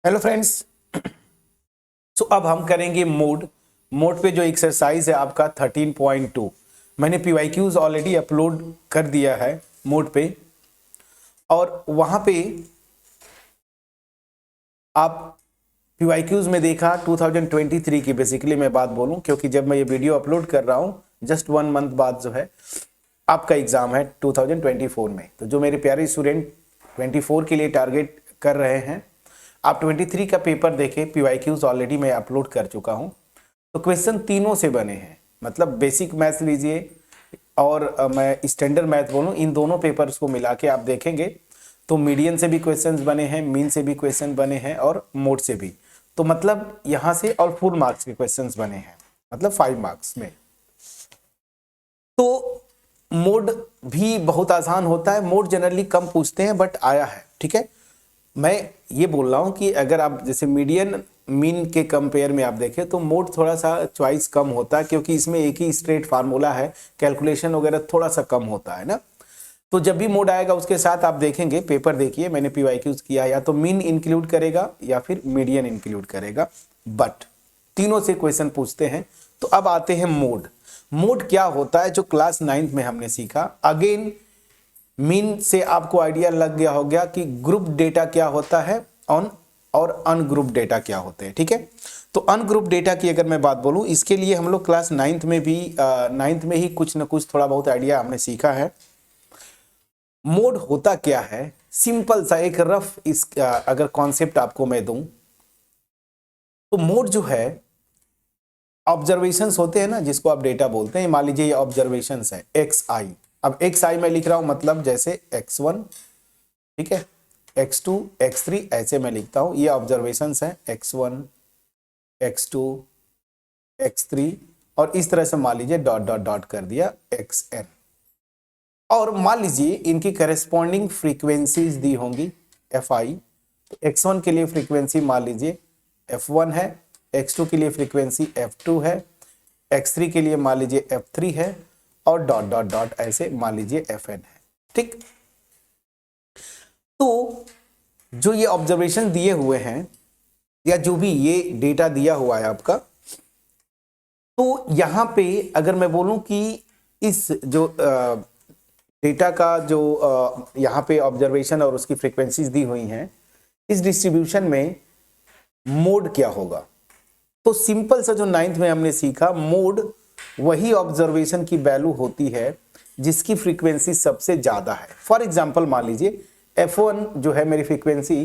Hello friends. सो अब हम करेंगे मोड पे जो एक्सरसाइज है आपका 13.2। मैंने पीवाईक्यूज ऑलरेडी अपलोड कर दिया है मोड पे, और वहां पे आप पीवाईक्यूज में देखा 2023 की। बेसिकली मैं बात बोलूं क्योंकि जब मैं ये वीडियो अपलोड कर रहा हूं जस्ट 1 मंथ बाद जो है आपका एग्जाम है 2024 में। तो जो मेरे प्यारे स्टूडेंट 24 के लिए टारगेट कर रहे हैं, आप 23 का पेपर देखें। पीवाईक्यूज ऑलरेडी मैं अपलोड कर चुका हूं। तो क्वेश्चन तीनों से बने हैं, मतलब बेसिक मैथ्स लीजिए और मैं स्टैंडर्ड मैथ बोलूं, इन दोनों पेपर्स को मिला के आप देखेंगे तो मीडियन से भी क्वेश्चंस बने हैं, मीन से भी क्वेश्चन बने हैं और मोड से भी। तो मतलब यहां से और फुल मार्क्स के क्वेश्चंस बने हैं, मतलब 5 मार्क्स में। तो मोड भी बहुत आसान होता है। मोड जनरली कम पूछते हैं बट आया है, ठीक है। मैं ये बोल रहा हूं कि अगर आप जैसे मीडियन मीन के कंपेयर में आप देखें तो मोड थोड़ा सा चॉइस कम होता है, क्योंकि इसमें एक ही स्ट्रेट फार्मूला है, कैलकुलेशन वगैरह थोड़ा सा कम होता है ना। तो जब भी मोड आएगा उसके साथ आप देखेंगे, पेपर देखिए मैंने पीवाईक्यूज किया, या तो मीन इंक्लूड करेगा या फिर मीडियन इंक्लूड करेगा, बट तीनों से क्वेश्चन पूछते हैं। तो अब आते हैं मोड क्या होता है, जो क्लास 9th में हमने सीखा। अगेन मीन से आपको आइडिया लग गया हो गया कि ग्रुप डेटा क्या होता है ऑन और अनग्रुप डेटा क्या होते हैं, ठीक है। तो अनग्रुप डेटा की अगर मैं बात बोलूं, इसके लिए हम लोग क्लास 9th में भी 9th में ही कुछ ना कुछ थोड़ा बहुत आइडिया हमने सीखा है। मोड होता क्या है, सिंपल सा एक रफ इस अगर कॉन्सेप्ट आपको मैं दूं तो मोड जो है ऑब्जर्वेशंस होते हैं ना, जिसको आप डेटा बोलते हैं। मान लीजिए ये ऑब्जर्वेशंस है xi। अब xi मैं लिख रहा हूं, मतलब जैसे x1, ठीक है, x2 x3 ऐसे मैं लिखता हूं। ये ऑब्जर्वेशंस हैं x1 x2 x3, और इस तरह से मान लीजिए डॉट डॉट डॉट कर दिया xn। और मान लीजिए इनकी करेस्पॉन्डिंग फ्रीक्वेंसीज दी होंगी fi। तो x1 के लिए फ्रीक्वेंसी मान लीजिए f1 है, x2 के लिए फ्रीक्वेंसी f2 है, x3 के लिए मान लीजिए f3 है, और डॉट डॉट डॉट ऐसे मान लीजिए fn है, ठीक। तो जो ये ऑब्जर्वेशन दिए हुए हैं या जो भी ये डेटा दिया हुआ है आपका, तो यहां पे अगर मैं बोलूं कि इस जो डेटा का जो यहां पे ऑब्जर्वेशन और उसकी फ्रीक्वेंसीज दी हुई हैं, इस डिस्ट्रीब्यूशन में मोड क्या होगा। तो सिंपल सा जो 9th में हमने सीखा, मोड वही ऑब्जर्वेशन की वैल्यू होती है जिसकी फ्रीक्वेंसी सबसे ज्यादा है। फॉर एग्जांपल मान लीजिए f1 जो है मेरी फ्रीक्वेंसी,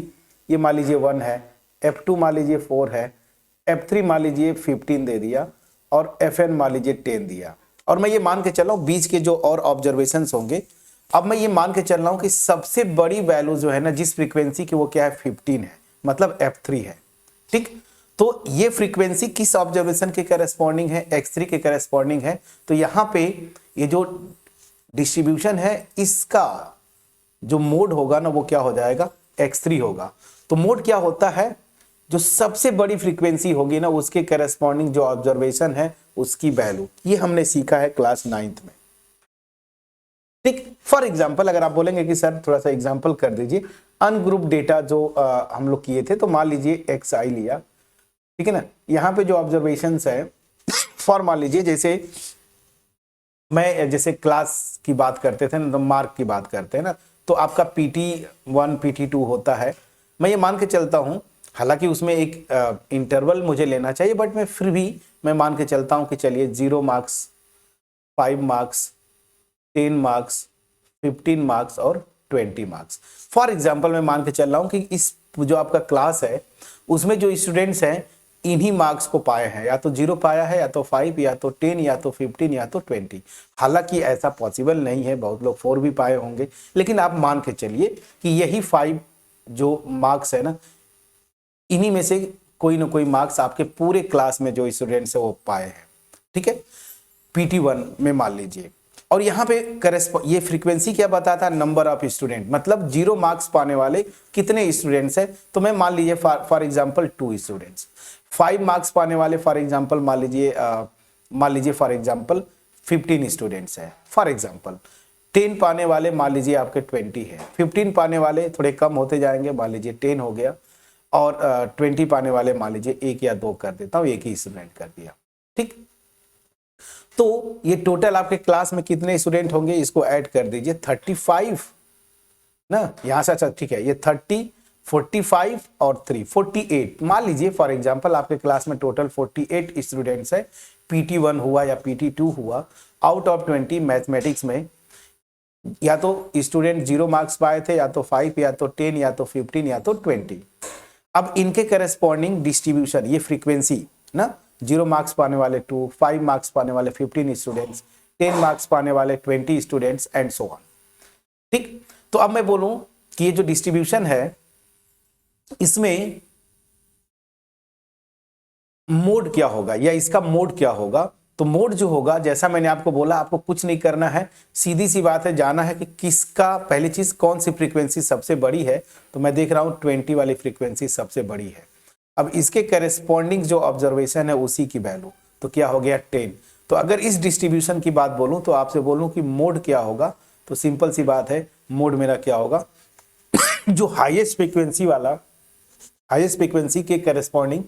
ये मान लीजिए 1 है, f2 मान लीजिए 4 है, f3 मान लीजिए 15 दे दिया, और fn मान लीजिए 10 दिया। और मैं ये मान के चल रहा हूं बीच के जो और ऑब्जर्वेशंस होंगे, अब मैं ये मान के चल रहा हूं कि सबसे बड़ी वैल्यू जो है ना जिस फ्रीक्वेंसी की, वो क्या है, 15 है, मतलब f3 है, ठीक। तो ये फ्रीक्वेंसी किस ऑब्जर्वेशन के करस्पॉन्डिंग है, x3 के करस्पॉन्डिंग है। तो यहां पे ये जो डिस्ट्रीब्यूशन है, इसका जो मोड होगा ना वो क्या हो जाएगा, x3 होगा। तो मोड क्या होता है, जो सबसे बड़ी फ्रीक्वेंसी होगी ना उसके करस्पॉन्डिंग जो ऑब्जर्वेशन है उसकी वैल्यू। ये हमने सीखा है क्लास 9th में, ठीक। फॉर एग्जांपल अगर आप बोलेंगे कि सर थोड़ा सा एग्जांपल कर दीजिए, अनग्रुप डेटा जो हम लोग किए थे, तो मान लीजिए xi लिया, ठीक है ना। यहां पे जो ऑब्जर्वेशंस है, फॉर मान लीजिए जैसे मैं जैसे क्लास की बात करते थे ना, तो मार्क की बात करते हैं ना, तो आपका PT1 PT2 होता है। मैं ये मान के चलता हूं, हालांकि उसमें एक इंटरवल मुझे लेना चाहिए, बट मैं फिर भी मैं मान के चलता हूं कि चलिए 0 मार्क्स, 5 मार्क्स, 10 मार्क्स, 15 मार्क्स और 20 मार्क्स। फॉर एग्जाम्पल मैं मान के चल रहा हूं कि इस जो आपका क्लास है उसमें जो स्टूडेंट्स हैं इन्हीं मार्क्स को पाए हैं, या तो 0 पाया है, या तो 5, या तो 10, या तो 15, या तो 20। हालांकि ऐसा पॉसिबल नहीं है, बहुत लोग 4 भी पाए होंगे, लेकिन आप मान के चलिए कि यही 5 जो मार्क्स है ना, इन्हीं में से कोई ना कोई मार्क्स आपके पूरे क्लास में जो स्टूडेंट्स है वो पाए हैं, ठीक है, PT1 में मान लीजिए। और यहाँ पे ये फ्रीक्वेंसी क्या बताता है, नंबर ऑफ स्टूडेंट, मतलब 0 मार्क्स पाने वाले कितने स्टूडेंट्स हैं। तो मैं मान लीजिए फॉर एग्जांपल 2 स्टूडेंट्स। 5 मार्क्स पाने वाले फॉर एग्जांपल मान लीजिए फॉर एग्जांपल 15 स्टूडेंट्स है फॉर एग्जांपल। 10 पाने वाले मान लीजिए आपके 20 है, 15 पाने वाले थोड़े कम होते जाएंगे, मान लीजिए 10 हो गया, और 20 पाने वाले मान लीजिए 1 या 2 कर देता हूं, 1 ही स्टूडेंट कर दिया। ठीक, तो ये टोटल आपके क्लास में कितने स्टूडेंट होंगे इसको ऐड कर दीजिए, 35 ना, यहां से। अच्छा ठीक है, ये 30, 45 और 3 48 मान लीजिए फॉर एग्जांपल आपके क्लास में टोटल 48 स्टूडेंट्स है। PT1 हुआ या PT2 हुआ, आउट ऑफ 20 मैथमेटिक्स में या तो स्टूडेंट 0 मार्क्स पाए थे, या तो 5 या तो 10 या तो 15 या तो 20। अब इनके करेस्पॉन्डिंग डिस्ट्रीब्यूशन, ये फ्रीक्वेंसी ना, 0 मार्क्स पाने वाले 2, 5 मार्क्स पाने वाले 15 स्टूडेंट्स, 10 मार्क्स पाने वाले 20 स्टूडेंट्स एंड सो ऑन। ठीक, तो अब मैं बोलूं कि ये जो डिस्ट्रीब्यूशन है इसमें मोड क्या होगा या इसका मोड क्या होगा। तो मोड जो होगा, जैसा मैंने आपको बोला, आपको कुछ नहीं करना है, सीधी सी बात है, जाना है कि किसका, पहली चीज कौन सी फ्रीक्वेंसी सबसे बड़ी है। तो मैं देख रहा हूं 20 वाली फ्रीक्वेंसी सबसे बड़ी है। अब इसके करेस्पॉन्डिंग जो ऑब्जर्वेशन है उसी की वैल्यू, तो क्या हो गया 10। तो अगर इस डिस्ट्रीब्यूशन की बात बोलूं तो आपसे बोलूं कि मोड क्या होगा, तो सिंपल सी बात है, मोड मेरा क्या होगा जो हाईएस्ट फ्रीक्वेंसी वाला, हाईएस्ट फ्रीक्वेंसी के करेस्पॉन्डिंग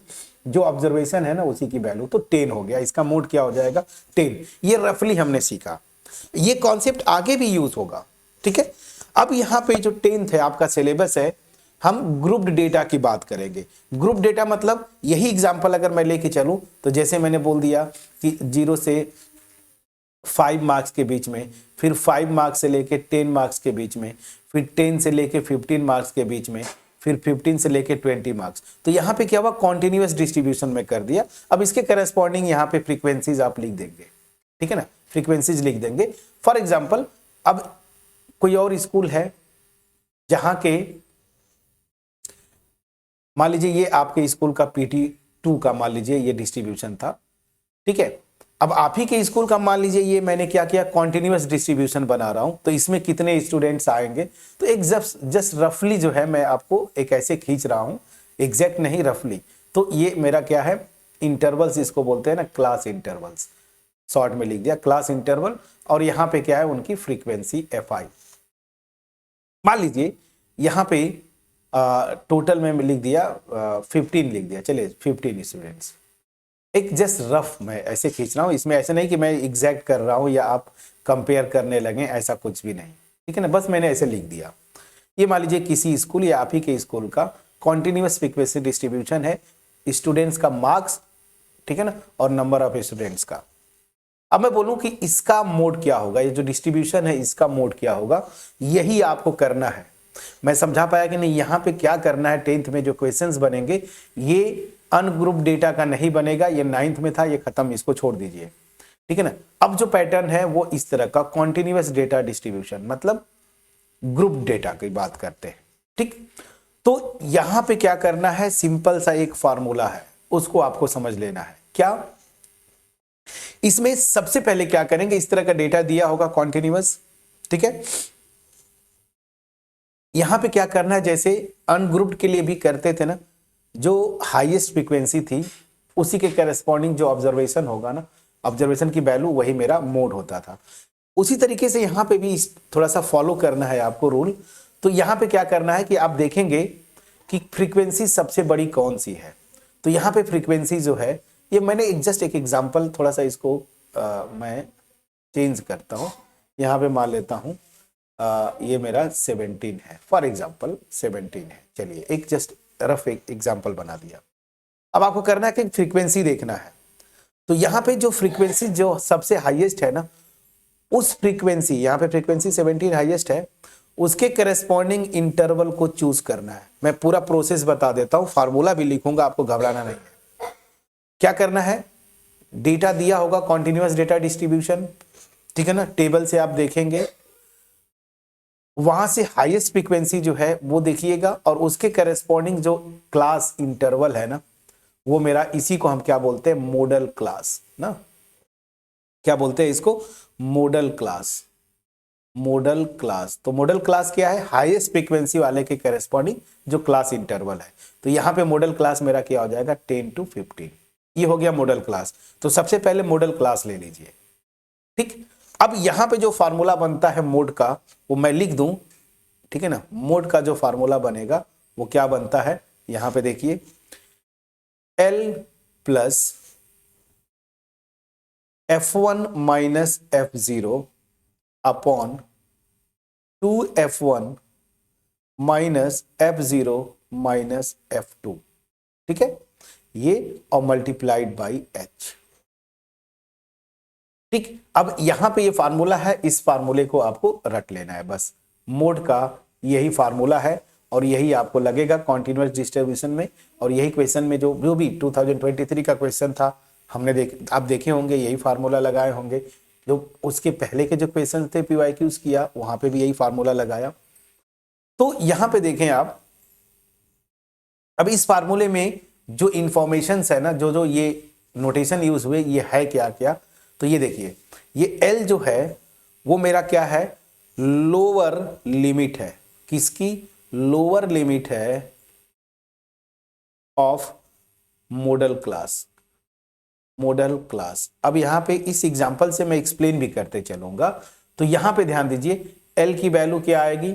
जो ऑब्जर्वेशन है ना उसी की वैल्यू, तो 10 हो गया। इसका मोड क्या हो जाएगा 10। ये रफली हमने सीखा, ये कॉन्सेप्ट आगे भी यूज होगा। ठीक है, अब यहां पे जो 10th है आपका सिलेबस है, हम ग्रुप्ड डेटा की बात करेंगे। ग्रुप डेटा मतलब यही एग्जांपल अगर मैं लेके चलूं तो जैसे मैंने बोल दिया कि 0 से 5 मार्क्स के बीच में, फिर 5 मार्क्स से लेके 10 मार्क्स के बीच में, फिर 10 से लेके 15 मार्क्स के बीच में, फिर 15 से लेके 20 मार्क्स। तो यहाँ पे क्या हुआ, कॉन्टिन्यूअस डिस्ट्रीब्यूशन में कर दिया। अब इसके करस्पॉन्डिंग यहाँ पे फ्रीक्वेंसीज आप लिख देंगे, ठीक है ना, फ्रीक्वेंसीज लिख देंगे। फॉर एग्जाम्पल अब कोई और स्कूल है जहां के मान लीजिए ये आपके स्कूल का PT2 का मान लीजिए ये डिस्ट्रीब्यूशन था। ठीक है, अब आप ही के स्कूल का मान लीजिए ये मैंने क्या किया, कॉन्टिन्यूअस डिस्ट्रीब्यूशन बना रहा हूं, तो इसमें कितने स्टूडेंट्स आएंगे। तो एक जस्ट रफली जो है मैं आपको एक ऐसे खींच रहा हूं, एग्जैक्ट नहीं रफली। तो ये मेरा क्या है, इंटरवल्स इसको बोलते हैं ना, क्लास इंटरवल्स, शॉर्ट में लिख दिया क्लास इंटरवल। और यहां पे क्या है, उनकी फ्रीक्वेंसी FI। मान लीजिए यहां पे टोटल में लिख दिया 15 लिख दिया, चलिए 15 स्टूडेंट्स। एक जस्ट रफ मैं ऐसे खींच रहा हूं, इसमें ऐसे नहीं कि मैं एग्जैक्ट कर रहा हूं या आप कंपेयर करने लगे, ऐसा कुछ भी नहीं। ठीक है ना, बस मैंने ऐसे लिख दिया। ये मान लीजिए किसी स्कूल या आप ही के स्कूल का कॉन्टिन्यूअस फ्रीक्वेंसी डिस्ट्रीब्यूशन है, स्टूडेंट्स का मार्क्स, ठीक है ना, और नंबर ऑफ स्टूडेंट्स का। अब मैं बोलूं कि इसका मोड क्या होगा, ये जो डिस्ट्रीब्यूशन है इसका मोड क्या होगा, यही आपको करना है। मैं समझा पाया कि नहीं, यहां पे क्या करना है, 10th में जो क्वेश्चंस बनेंगे ये अनग्रुप डेटा का नहीं बनेगा, ये 9th में था, ये खत्म, इसको छोड़ दीजिए। ठीक है ना, अब जो पैटर्न है वो इस तरह का कॉन्टिन्यूअस डेटा डिस्ट्रीब्यूशन, मतलब ग्रुप डेटा की बात करते हैं। ठीक, तो यहां पे क्या करना है, सिंपल सा एक फार्मूला है, उसको आपको समझ लेना है। क्या, इसमें सबसे पहले क्या करेंगे, इस तरह का डेटा दिया होगा कॉन्टिन्यूअस, ठीक है, यहां पे क्या करना है, जैसे अनग्रुप्ड के लिए भी करते थे ना, जो हाईएस्ट फ्रीक्वेंसी थी उसी के करस्पॉन्डिंग जो ऑब्जर्वेशन होगा ना, ऑब्जर्वेशन की वैल्यू वही मेरा मोड होता था। उसी तरीके से यहां पे भी थोड़ा सा फॉलो करना है आपको रूल। तो यहां पे क्या करना है कि आप देखेंगे कि फ्रीक्वेंसी सबसे बड़ी कौन सी है। तो यहां पे फ्रीक्वेंसी जो है, ये मैंने जस्ट एक एग्जाम्पल थोड़ा सा इसको मैं चेंज करता हूं, यहां पे मान लेता हूं ये मेरा 17 है, फॉर एग्जाम्पल 17 है। चलिए एक जस्ट रफ एक एग्जाम्पल बना दिया। अब आपको करना है कि फ्रीक्वेंसी देखना है। तो यहां पे जो फ्रीक्वेंसी जो सबसे हाईएस्ट है ना, उस फ्रीक्वेंसी, यहां पे फ्रीक्वेंसी 17 हाईएस्ट है, उसके करस्पॉन्डिंग इंटरवल को चूज करना है। मैं पूरा प्रोसेस बता देता हूं, फार्मूला भी लिखूंगा, आपको घबराना नहीं है। क्या करना है, डेटा दिया होगा कॉन्टिन्यूअस डेटा डिस्ट्रीब्यूशन, ठीक है ना, टेबल से आप देखेंगे, वहां से हाईएस्ट फ्रीक्वेंसी जो है वो देखिएगा, और उसके करस्पॉन्डिंग जो क्लास इंटरवल है ना, वो मेरा, इसी को हम क्या बोलते हैं, मॉडल क्लास ना, क्या बोलते हैं इसको, मॉडल क्लास। मॉडल क्लास, तो मॉडल क्लास क्या है, हाईएस्ट फ्रीक्वेंसी वाले के करस्पॉन्डिंग जो क्लास इंटरवल है। तो यहां पे मॉडल क्लास मेरा क्या हो जाएगा, 10 to 15, ये हो गया मॉडल क्लास। तो सबसे पहले मॉडल क्लास ले लीजिए। ठीक, अब यहां पे जो फार्मूला बनता है मोड का, वो मैं लिख दूं, ठीक है ना, मोड का जो फार्मूला बनेगा वो क्या बनता है, यहां पे देखिए L plus F1 minus F0 upon 2F1 minus F0 minus F2, ठीक है, ये और मल्टीप्लाइड बाई H। ठीक, अब यहां पे ये फार्मूला है, इस फार्मूले को आपको रट लेना है बस। मोड का यही फार्मूला है और यही आपको लगेगा कॉन्टिन्यूअस डिस्ट्रीब्यूशन में। और यही क्वेश्चन में जो भी 2023 का क्वेश्चन था हमने आप देखे होंगे, यही फार्मूला लगाए होंगे। जो उसके पहले के जो क्वेश्चन थे PYQs किया, वहां पे भी यही फार्मूला लगाया। तो यहां पे देखें आप, अब इस फार्मूले में जो इंफॉर्मेशन है ना, जो ये नोटेशन यूज हुए, ये है क्या क्या। तो ये देखिए, ये L जो है वो मेरा क्या है, लोअर लिमिट है। किसकी? लोअर लिमिट है of model class. Model class. अब यहां पे इस एग्जांपल से मैं एक्सप्लेन भी करते चलूंगा। तो यहां पे ध्यान दीजिए, L की वैल्यू क्या आएगी,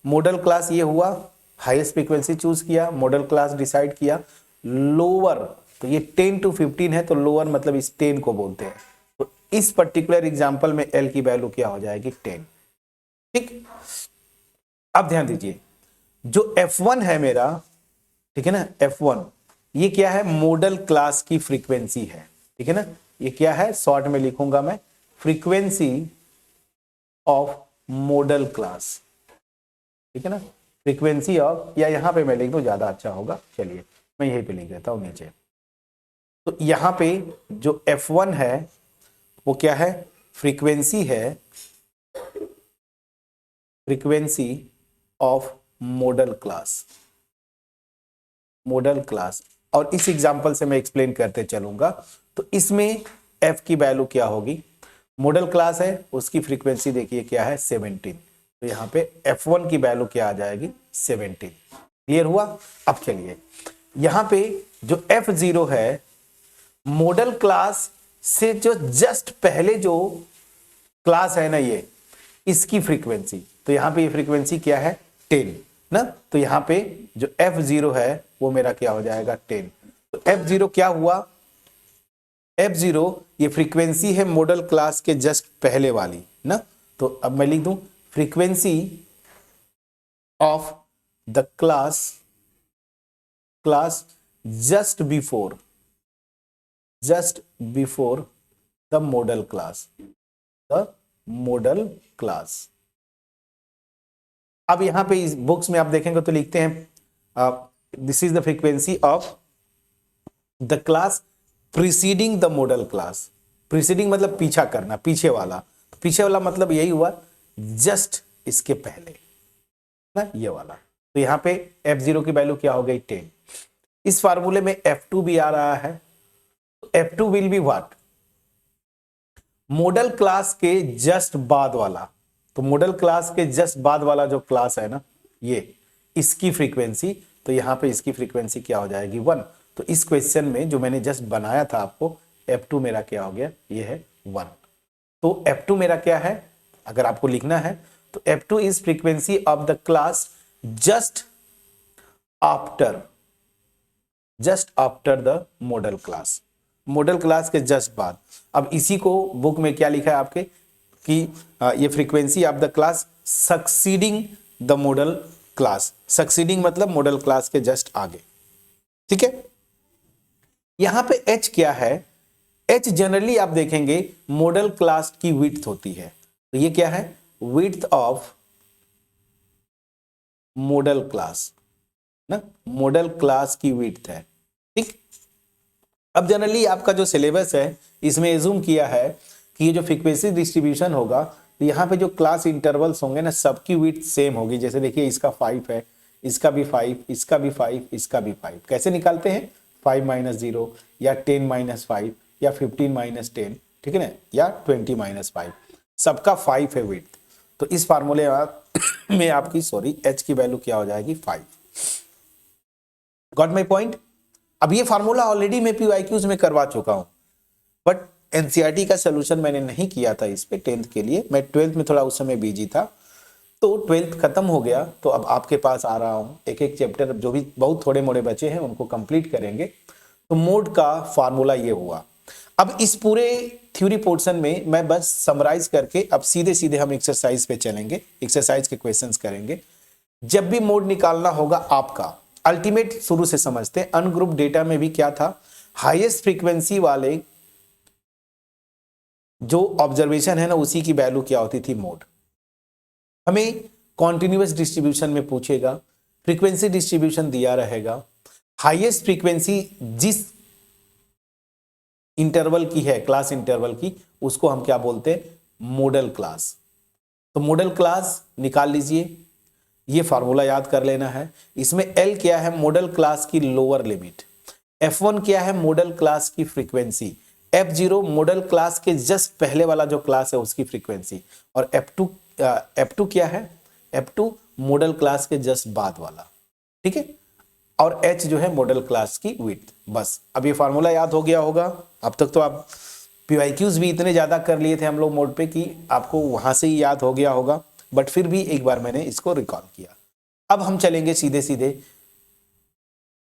मॉडल क्लास ये हुआ, हाईएस्ट फ्रीक्वेंसी चूज किया, मॉडल क्लास डिसाइड किया। लोअर, तो ये 10 to 15 है, तो लोअर मतलब इस 10 को बोलते हैं। तो इस पर्टिकुलर एग्जांपल में L की वैल्यू क्या हो जाएगी, 10। ठीक, अब ध्यान दीजिए, जो F1 है मेरा, ठीक है ना, F1 ये क्या है, मॉडल क्लास की फ्रीक्वेंसी है। ठीक है ना, ये क्या है, शॉर्ट में लिखूंगा मैं, फ्रीक्वेंसी ऑफ मॉडल क्लास। ठीक है ना, फ्रीक्वेंसी ऑफ, या यहां पे मैं लिख दूं ज्यादा अच्छा होगा, चलिए मैं यहीं पे लिख देता हूं नीचे। तो यहां पे जो F1 है वो क्या है, फ्रीक्वेंसी है, frequency of model class. Model class, और इस एग्जांपल से मैं एक्सप्लेन करते चलूंगा। तो इसमें F की वैल्यू क्या होगी, मॉडल क्लास है, उसकी फ्रीक्वेंसी देखिए क्या है, 17। तो यहां पे F1 की वैल्यू क्या आ जाएगी, 17। क्लियर हुआ। अब चलिए, यहां पे जो F0 है, मॉडल क्लास से जो जस्ट पहले जो क्लास है ना, ये इसकी फ्रीक्वेंसी। तो यहां पे ये फ्रीक्वेंसी क्या है, 10 ना। तो यहां पे जो F0 है वो मेरा क्या हो जाएगा, 10। तो F0 क्या हुआ, F0 ये फ्रीक्वेंसी है मॉडल क्लास के जस्ट पहले वाली ना। तो अब मैं लिख दूं, frequency of the class just before the model class, अब यहां पे इस बुक्स में आप देखेंगे तो लिखते हैं this is the frequency of the class preceding the model class. Preceding मतलब पीछा करना, पीछे वाला मतलब यही हुआ जस्ट इसके पहले ना, ये वाला। तो यहां पे F0 की वैल्यू क्या हो गई, 10। इस फार्मूले में F2 भी आ रहा है। तो F2 will be what, model class के जस्ट बाद वाला। तो मॉडल क्लास के जस्ट बाद वाला जो क्लास है ना, ये इसकी फ्रीक्वेंसी। तो यहां पे इसकी फ्रीक्वेंसी क्या हो जाएगी, 1। तो इस क्वेश्चन में जो मैंने जस्ट बनाया था आपको, F2 मेरा क्या हो गया, ये है 1। तो F2 मेरा क्या है, अगर आपको लिखना है तो F2 is frequency of the class just after the model class. Model class के जस्ट बाद। अब इसी को बुक में क्या लिखा है आपके कि ये frequency of the class succeeding the model class. Succeeding मतलब मॉडल क्लास के जस्ट आगे। ठीक है, यहां पे H क्या है, H जनरली आप देखेंगे मॉडल क्लास की विड्थ होती है। तो ये क्या है, विड्थ ऑफ मॉडल क्लास ना, मॉडल क्लास की विड्थ है। ठीक, अब जनरली आपका जो सिलेबस है इसमें एज्यूम किया है कि ये जो फ्रीक्वेंसी डिस्ट्रीब्यूशन होगा, तो यहाँ पे जो क्लास इंटरवल्स होंगे ना, सबकी विड्थ सेम होगी। जैसे देखिए इसका 5 है, इसका भी 5, इसका भी 5, इसका भी 5। कैसे निकालते हैं, 5 - 0 या 10 - 5 या 15 - 10, ठीक है ना, या 20 - 5, सबका 5 है विड्थ। तो इस फार्मूले में आपकी H की वैल्यू क्या हो जाएगी, 5। Got my point. अब ये फार्मूला ऑलरेडी मैं PYQs में करवा चुका हूं, बट NCERT का सोल्यूशन मैंने नहीं किया था इस पे 10th के लिए। मैं 12th में थोड़ा उस समय बिजी था। तो 12th खत्म हो गया, तो अब आपके पास आ रहा हूं एक एक चैप्टर जो भी बहुत थोड़े मोड़े बचे हैं उनको कंप्लीट करेंगे। तो मोड का फार्मूला ये हुआ। अब इस पूरे थ्योरी पोर्शन में मैं बस समराइज करके अब सीधे सीधे हम एक्सरसाइज पे चलेंगे, एक्सरसाइज के क्वेश्चंस करेंगे। जब भी मोड निकालना होगा आपका, अल्टीमेट शुरू से समझते हैं। अनग्रुप डेटा में भी क्या था, हाईएस्ट फ्रीक्वेंसी वाले जो ऑब्जर्वेशन है ना उसी की वैल्यू क्या होती थी, मोड। हमें कॉन्टिन्यूअस डिस्ट्रीब्यूशन में पूछेगा, फ्रीक्वेंसी डिस्ट्रीब्यूशन दिया रहेगा, हाईएस्ट फ्रीक्वेंसी जिस इंटरवल की है, क्लास इंटरवल की, उसको हम क्या बोलते हैं, मॉडल क्लास। तो मॉडल क्लास निकाल लीजिए, ये फार्मूला याद कर लेना है। इसमें L क्या है, मॉडल क्लास की लोअर लिमिट, F1 क्या है, मॉडल क्लास की फ्रीक्वेंसी, F0 मॉडल क्लास के जस्ट पहले वाला जो क्लास है उसकी फ्रीक्वेंसी, और F2 क्या है, F2 मॉडल क्लास के जस्ट बाद वाला, ठीक है, और H जो है मॉडल क्लास की विड्थ। बस अब ये फार्मूला याद हो गया होगा। अब तक तो आप PYQs भी इतने ज्यादा कर लिए थे हम लोग मोड पे कि आपको वहां से ही याद हो गया होगा, बट फिर भी एक बार मैंने इसको रिकॉल किया। अब हम चलेंगे सीधे सीधे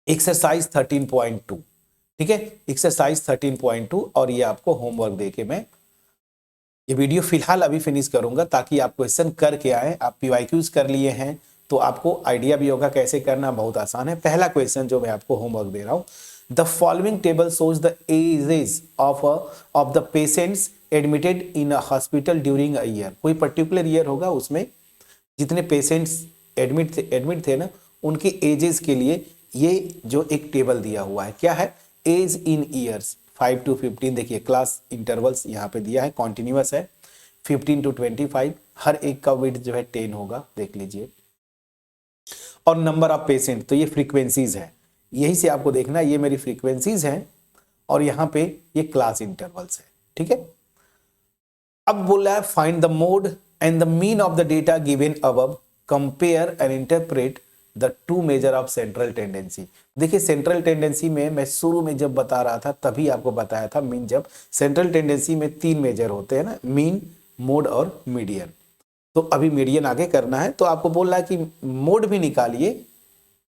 एक्सरसाइज 13.2, ठीक है, एक्सरसाइज 13.2, और ये आपको होमवर्क देके मैं ये वीडियो फिलहाल अभी फिनिश करूंगा ताकि आप क्वेश्चन करके आए। आप PYQs कर लिए हैं तो आपको आइडिया भी होगा कैसे करना, बहुत आसान है। पहला क्वेश्चन जो मैं आपको होमवर्क दे रहा हूं, the following table shows the ages of the patients admitted in a hospital during a year. कोई पर्टिकुलर ईयर होगा, उसमें जितने पेशेंट्स एडमिट थे ना उनके एजेस के लिए ये जो एक टेबल दिया हुआ है, क्या है, एज इन ईयर्स 5 to 15। देखिए क्लास इंटरवल्स यहाँ पे दिया है, कॉन्टिन्यूअस है, 15 to 25, हर एक का विड्थ जो है 10 होगा, देख लीजिए। और नंबर ऑफ पेशेंट, तो ये फ्रीक्वेंसीज है, यही से आपको देखना है, ये मेरी फ्रीक्वेंसीज हैं और यहाँ पे ये क्लास इंटरवल्स है, ठीक है। अब बोला है find the mode and the mean of the data given above, compare and interpret the two measure of central tendency. देखिए सेंट्रल टेंडेंसी में मैं शुरू में जब बता रहा था तभी आपको बताया था मीन, जब सेंट्रल टेंडेंसी में 3 मेजर होते हैं ना, मीन, मोड और मीडियन। तो अभी मीडियन आगे करना है, तो आपको बोल रहा है कि मोड भी निकालिए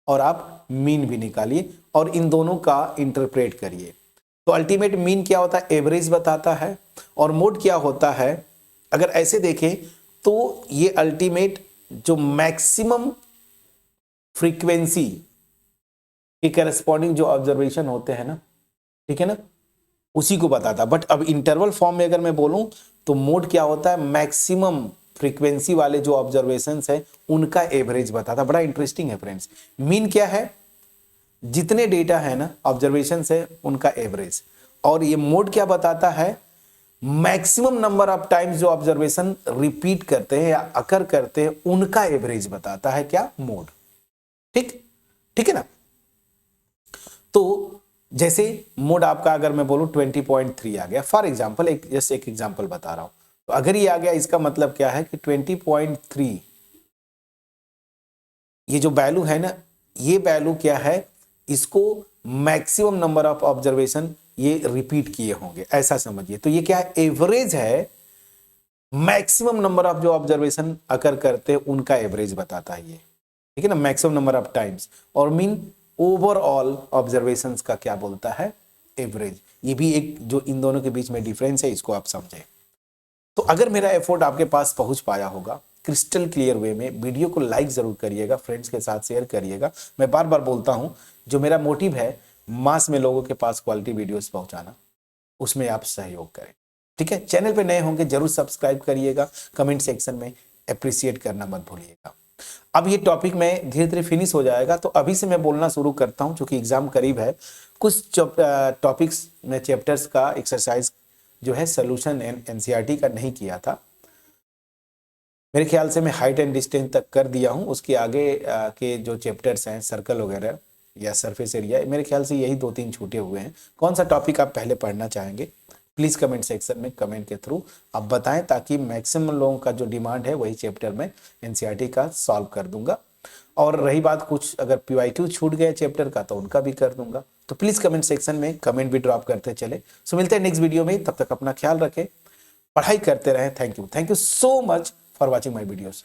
और आप मीन भी निकालिए और इन दोनों का इंटरप्रेट करिए। तो अल्टीमेट मीन क्या होता है, एवरेज बताता है, और मोड क्या होता है, अगर ऐसे देखें तो ये अल्टीमेट जो मैक्सिमम फ्रीक्वेंसी के करस्पॉन्डिंग जो ऑब्जर्वेशन होते हैं ना, ठीक है ना, उसी को बताता है। बट अब इंटरवल फॉर्म में अगर मैं बोलूं तो मोड क्या होता है, मैक्सिमम फ्रीक्वेंसी वाले जो ऑब्जर्वेशंस है उनका एवरेज बताता है। बड़ा इंटरेस्टिंग है फ्रेंड्स। मीन क्या है, जितने डेटा है ना ऑब्जर्वेशंस है उनका एवरेज, और ये मोड क्या बताता है, मैक्सिमम नंबर ऑफ टाइम्स जो ऑब्जर्वेशन रिपीट करते हैं या अकर करते हैं उनका एवरेज बताता है क्या, मोड। ठीक है ना। तो जैसे मोड आपका अगर मैं बोलूं 20.3 आ गया फॉर एग्जांपल, एक एग्जांपल बता रहा हूं, तो अगर ये आ गया इसका मतलब क्या है कि 20.3 ये जो वैल्यू है ना, ये वैल्यू क्या है, इसको मैक्सिमम नंबर ऑफ ऑब्जर्वेशन ये रिपीट किए होंगे, ऐसा समझिए। तो ये क्या है, एवरेज है, मैक्सिमम नंबर ऑफ जो ऑब्जर्वेशन अकर करते हैं उनका एवरेज बताता है ये, ठीक है ना, मैक्सिमम नंबर ऑफ टाइम्स। और मीन ओवरऑल ऑब्जर्वेशंस का क्या बोलता है, एवरेज। ये भी एक जो इन दोनों के बीच में डिफरेंस है, इसको आप समझें। तो अगर मेरा एफर्ट आपके पास पहुंच पाया होगा क्रिस्टल क्लियर वे में, वीडियो को लाइक जरूर करिएगा, फ्रेंड्स के साथ शेयर करिएगा। मैं बार बार बोलता हूं, जो मेरा मोटिव है मास में लोगों के पास क्वालिटी वीडियोस पहुंचाना, उसमें आप सहयोग करें, ठीक है। चैनल पे नए होंगे जरूर सब्सक्राइब करिएगा, कमेंट सेक्शन में अप्रिशिएट करना मत भूलिएगा। अब ये टॉपिक में धीरे धीरे फिनिश हो जाएगा, तो अभी से मैं बोलना शुरू करता हूं, क्योंकि एग्जाम करीब है। कुछ टॉपिक्स में चैप्टर्स का एक्सरसाइज जो है सोल्यूशन एनसीईआरटी का नहीं किया था, मेरे ख्याल से मैं हाइट एंड डिस्टेंस तक कर दिया हूं। उसके आगे के जो चैप्टर्स हैं, सर्कल वगैरह या सरफेस एरिया, मेरे ख्याल से यही 2-3 छूटे हुए हैं। कौन सा टॉपिक आप पहले पढ़ना चाहेंगे, प्लीज कमेंट सेक्शन में कमेंट के थ्रू आप बताएं, ताकि मैक्सिमम लोगों का जो डिमांड है वही चैप्टर में एनसीईआरटी का सॉल्व कर दूंगा। और रही बात कुछ अगर PYQ छूट गए चैप्टर का तो उनका भी कर दूंगा। तो प्लीज कमेंट सेक्शन में कमेंट भी ड्रॉप करते चले। सो मिलते हैं नेक्स्ट वीडियो में, तब तक अपना ख्याल रखें, पढ़ाई करते रहें। Thank you so much for watching my videos.